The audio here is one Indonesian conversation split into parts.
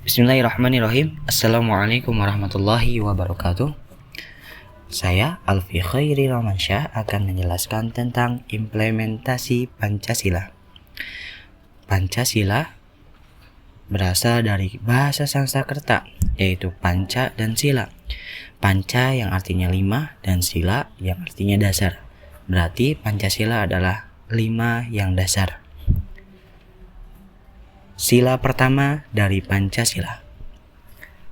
Bismillahirrahmanirrahim. Assalamualaikum warahmatullahi wabarakatuh. Saya Alfi Khairi Romansyah akan menjelaskan tentang implementasi Pancasila. Pancasila berasal dari bahasa Sanskerta, yaitu panca dan sila. Panca yang artinya 5 dan sila yang artinya dasar. Berarti Pancasila adalah 5 yang dasar. Sila pertama dari Pancasila.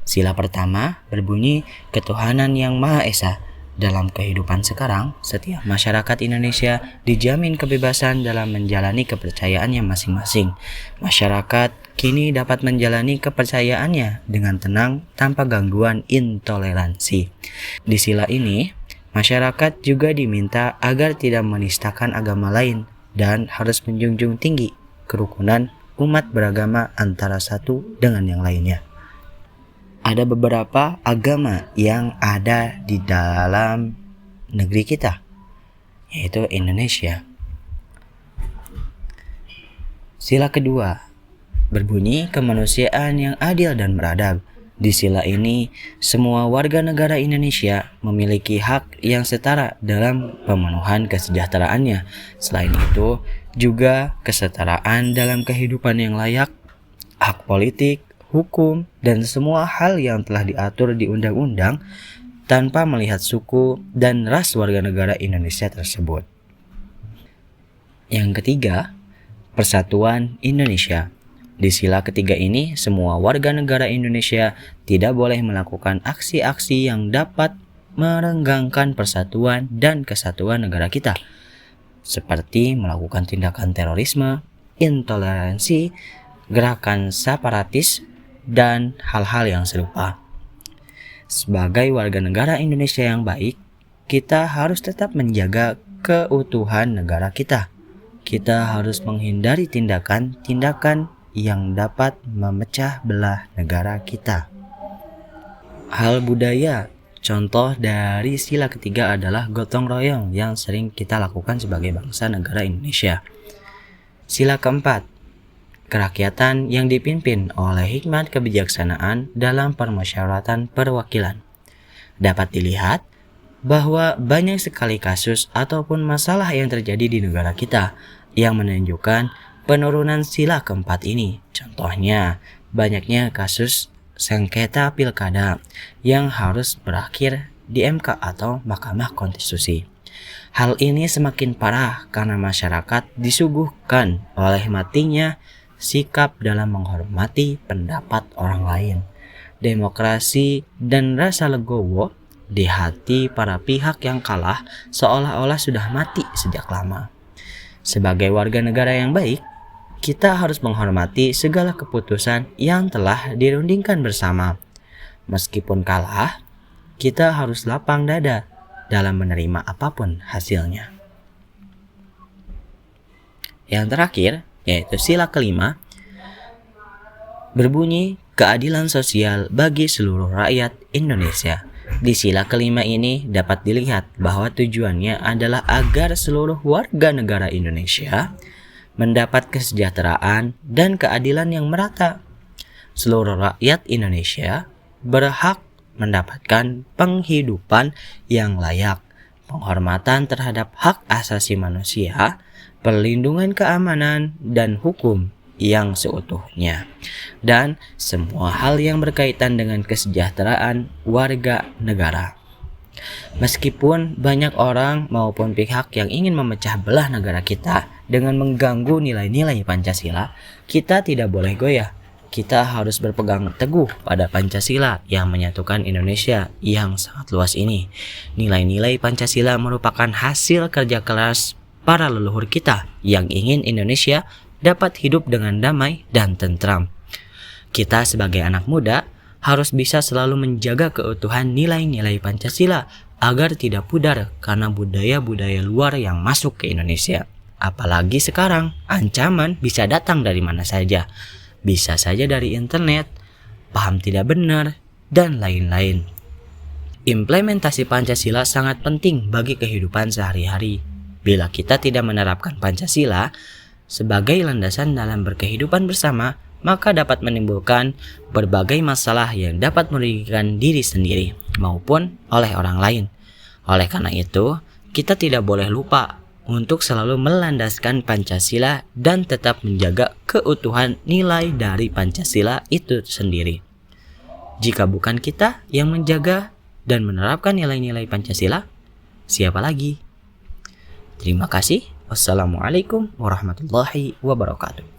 Sila pertama berbunyi ketuhanan yang Maha Esa. Dalam kehidupan sekarang, setiap masyarakat Indonesia dijamin kebebasan dalam menjalani kepercayaannya masing-masing. Masyarakat kini dapat menjalani kepercayaannya dengan tenang tanpa gangguan intoleransi. Di sila ini, masyarakat juga diminta agar tidak menistakan agama lain dan harus menjunjung tinggi kerukunan umat beragama antara satu dengan yang lainnya. Ada beberapa agama yang ada di dalam negeri kita, yaitu Indonesia. Sila kedua berbunyi kemanusiaan yang adil dan beradab. Di sila ini, semua warga negara Indonesia memiliki hak yang setara dalam pemenuhan kesejahteraannya. Selain itu, juga kesetaraan dalam kehidupan yang layak, hak politik, hukum, dan semua hal yang telah diatur di undang-undang tanpa melihat suku dan ras warga negara Indonesia tersebut. Yang ketiga, Persatuan Indonesia. Di sila ketiga ini, semua warga negara Indonesia tidak boleh melakukan aksi-aksi yang dapat merenggangkan persatuan dan kesatuan negara kita, seperti melakukan tindakan terorisme, intoleransi, gerakan separatis, dan hal-hal yang serupa. Sebagai warga negara Indonesia yang baik, kita harus tetap menjaga keutuhan negara kita. Kita harus menghindari tindakan-tindakan yang dapat memecah belah negara kita. Hal budaya. Contoh dari sila ketiga adalah gotong royong yang sering kita lakukan sebagai bangsa negara Indonesia. Sila keempat, kerakyatan yang dipimpin oleh hikmat kebijaksanaan dalam permusyawaratan perwakilan. Dapat dilihat bahwa banyak sekali kasus ataupun masalah yang terjadi di negara kita yang menunjukkan penurunan sila keempat ini. Contohnya, banyaknya kasus sengketa pilkada yang harus berakhir di MK atau Mahkamah Konstitusi. Hal ini semakin parah karena masyarakat disuguhkan oleh matinya sikap dalam menghormati pendapat orang lain. Demokrasi dan rasa legowo di hati para pihak yang kalah seolah-olah sudah mati sejak lama. Sebagai warga negara yang baik, kita harus menghormati segala keputusan yang telah dirundingkan bersama. Meskipun kalah, kita harus lapang dada dalam menerima apapun hasilnya. Yang terakhir, yaitu sila kelima, berbunyi keadilan sosial bagi seluruh rakyat Indonesia. Di sila kelima ini dapat dilihat bahwa tujuannya adalah agar seluruh warga negara Indonesia mendapat kesejahteraan dan keadilan yang merata. Seluruh rakyat Indonesia berhak mendapatkan penghidupan yang layak, penghormatan terhadap hak asasi manusia, perlindungan keamanan dan hukum yang seutuhnya, dan semua hal yang berkaitan dengan kesejahteraan warga negara. Meskipun banyak orang maupun pihak yang ingin memecah belah negara kita dengan mengganggu nilai-nilai Pancasila, kita tidak boleh goyah. Kita harus berpegang teguh pada Pancasila yang menyatukan Indonesia yang sangat luas ini. Nilai-nilai Pancasila merupakan hasil kerja keras para leluhur kita yang ingin Indonesia dapat hidup dengan damai dan tentram. Kita sebagai anak muda harus bisa selalu menjaga keutuhan nilai-nilai Pancasila agar tidak pudar karena budaya-budaya luar yang masuk ke Indonesia. Apalagi sekarang, ancaman bisa datang dari mana saja. Bisa saja dari internet, paham tidak benar, dan lain-lain. Implementasi Pancasila sangat penting bagi kehidupan sehari-hari. Bila kita tidak menerapkan Pancasila sebagai landasan dalam berkehidupan bersama, maka dapat menimbulkan berbagai masalah yang dapat merugikan diri sendiri maupun oleh orang lain. Oleh karena itu, kita tidak boleh lupa untuk selalu melandaskan Pancasila dan tetap menjaga keutuhan nilai dari Pancasila itu sendiri. Jika bukan kita yang menjaga dan menerapkan nilai-nilai Pancasila, siapa lagi? Terima kasih. Wassalamualaikum warahmatullahi wabarakatuh.